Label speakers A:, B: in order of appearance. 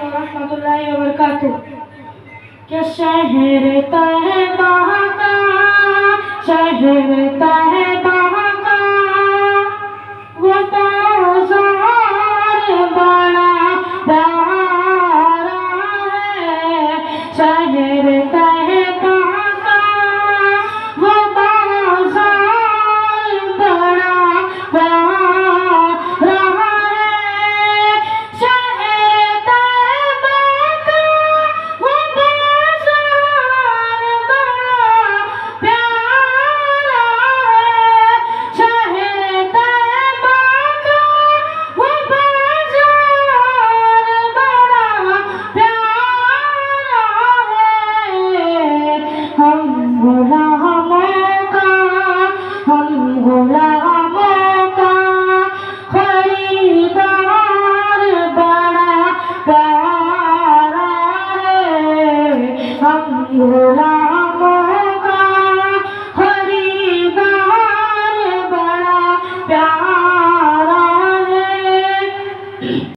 A: रहमतुल्लाहि व बरकातुहू के शहर तैबा का, शहर तैबा का वो बाज़ार बड़ा प्यारा है। शहर तैबा का वो बाज़ार बड़ा प्यारा है। शहर तैबा का वो बाज़ार बड़ा प्यारा है। शहर तैबा का वो बाज़ार बड़ा प्यारा है। हम गुलामों का, हम गुलामों का खरीदार बड़ा प्यारा है। हम गुलामों का खरीदार बड़ा प्यारा